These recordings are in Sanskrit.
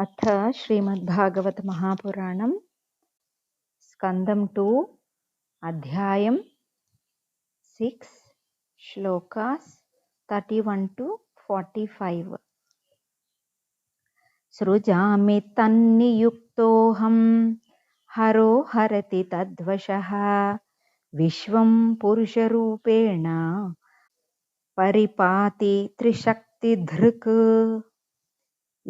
अथ श्रीमद्भागवत महापुराणं स्कन्दं 2 अध्यायं 6 श्लोकास् 31 to 45। सृजामि तन्नियुक्तोऽहं हरो हरति तद्वशः विश्वं पुरुषरूपेण परिपाति त्रिशक्तिधृक्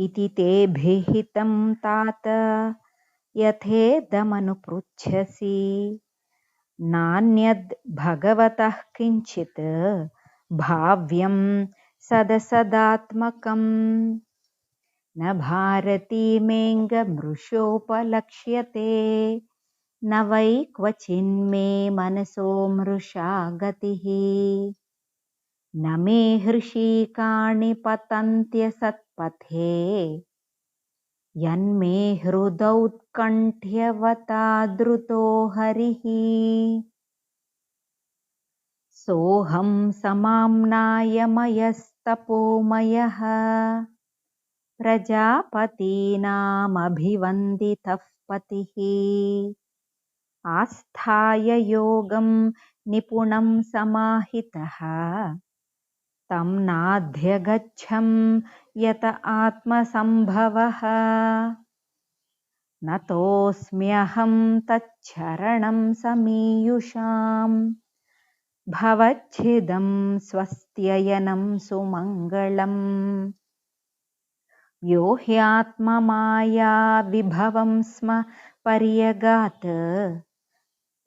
इति ते भिहितं तात यथेदमनुपृच्छसि नान्यद् भगवतः किञ्चित् भाव्यं सदसदात्मकम् न भारतीमेङ्गमृषोपलक्ष्यते न वै क्वचिन्मे मनसो मृषा गतिः न मे हृषीकाणि पतन्त्यसत्पथे यन्मे हृदौत्कण्ठ्यवता द्रुतो हरिः सोऽहं समाम्नायमयस्तपोमयः प्रजापतीनामभिवन्दितः पतिः आस्थाय योगं निपुणं समाहितः तं नाध्यगच्छं यत आत्मसम्भवः नतोऽस्म्यहं तच्छरणं समीयुषाम् भवच्छिदं स्वस्त्ययनं सुमङ्गलम् यो ह्यात्ममाया विभवं स्म पर्यगात्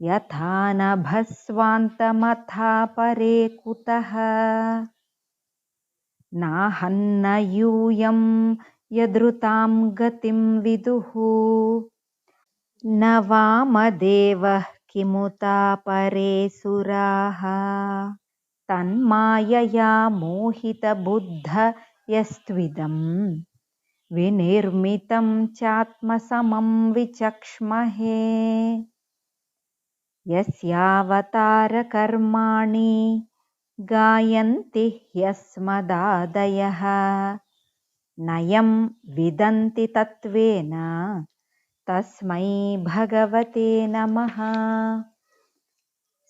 यथा नभस्वान्तमथा परे कुतः नाहन्न यूयं यदृतां गतिं विदुः न वामदेवः किमुता परे सुराः तन्मायया मोहितबुद्धयस्त्विदं विनिर्मितं चात्मसमं विचक्ष्महे यस्यावतारकर्माणि गायन्ति ह्यस्मदादयः नयं विदन्ति तत्त्वेन तस्मै भगवते नमः।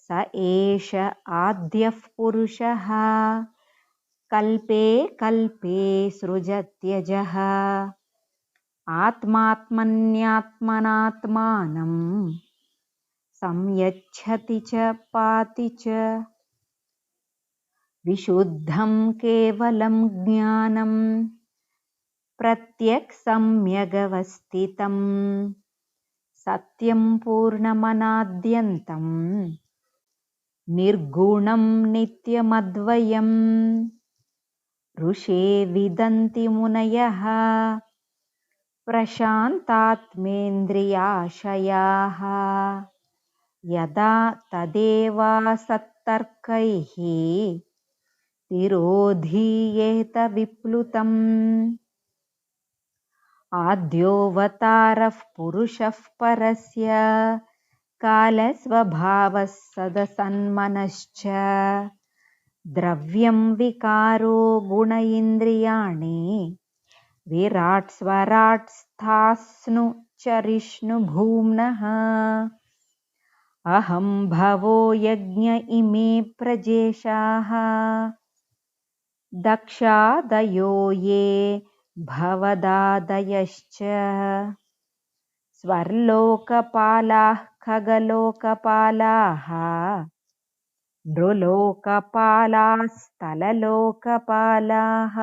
स एष आद्यः पुरुषः कल्पे कल्पे सृजत्यजः आत्मात्मन्यात्मनात्मानं संयच्छति च पाति च विशुद्धं केवलं ज्ञानं प्रत्यक्सम्यगवस्थितं सत्यं पूर्णमनाद्यन्तं निर्गुणं नित्यमद्वयम् ऋषे विदन्ति मुनयः प्रशान्तात्मेन्द्रियाशयाः यदा तदेवासत्तर्कैः तिरोधीयेत विप्लुतम् आद्योऽवतारः पुरुषः परस्य कालस्वभावः सदसन्मनश्च द्रव्यं विकारो गुण इन्द्रियाणि विराट् स्वराट् स्थास्नु चरिष्णु भूम्नः अहं भवो यज्ञ इमे प्रजेशाः दक्षादयो ये भवदादयश्च स्वर्लोकपालाः खगलोकपालाः नृलोकपालास्तललोकपालाः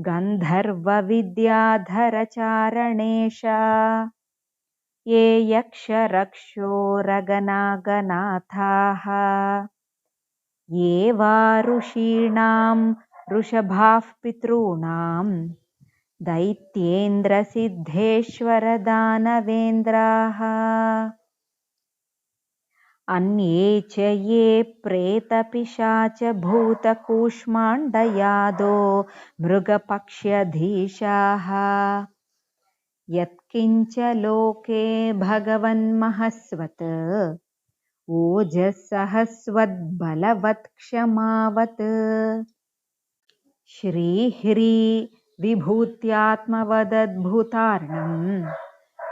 गन्धर्वविद्याधरचारणेशा ये यक्षरक्षोरगनागनाथाः ये वा ऋषीणां वृषभाः पितॄणां दैत्येन्द्रसिद्धेश्वरदानवेन्द्राः अन्ये च ये प्रेतपिशाचभूतकूष्माण्डयादो मृगपक्ष्यधीशाः यत्किञ्च लोके भगवन्महस्वत् ओजःसहस्वद्बलवत्क्षमावत् श्रीह्री विभूत्यात्मवदद्भुतार्णं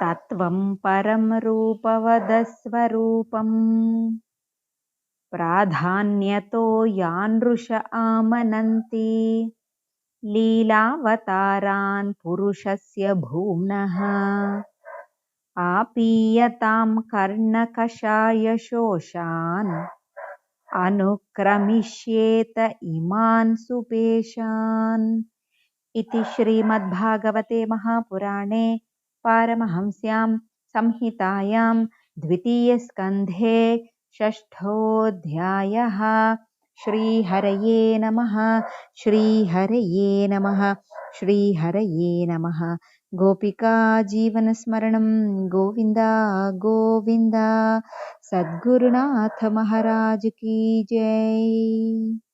तत्त्वं परं रूपवदस्वरूपम् प्राधान्यतो यानृष आमनन्ति लीलावतारान् पुरुषस्य भूम्नः आपीयतां कर्णकषायशोषान् अनुक्रमिष्येत इमान् सुपेशान् इति श्रीमद्भागवते महापुराणे पारमहंस्यां संहितायां द्वितीयस्कन्धे षष्ठोऽध्यायः। श्रीहरये नमः। श्रीहरये नमः। श्रीहरये नमः। गोपिका जीवनस्मरणं गोविन्द गोविन्द। सद्गुरुनाथ महाराज की जय।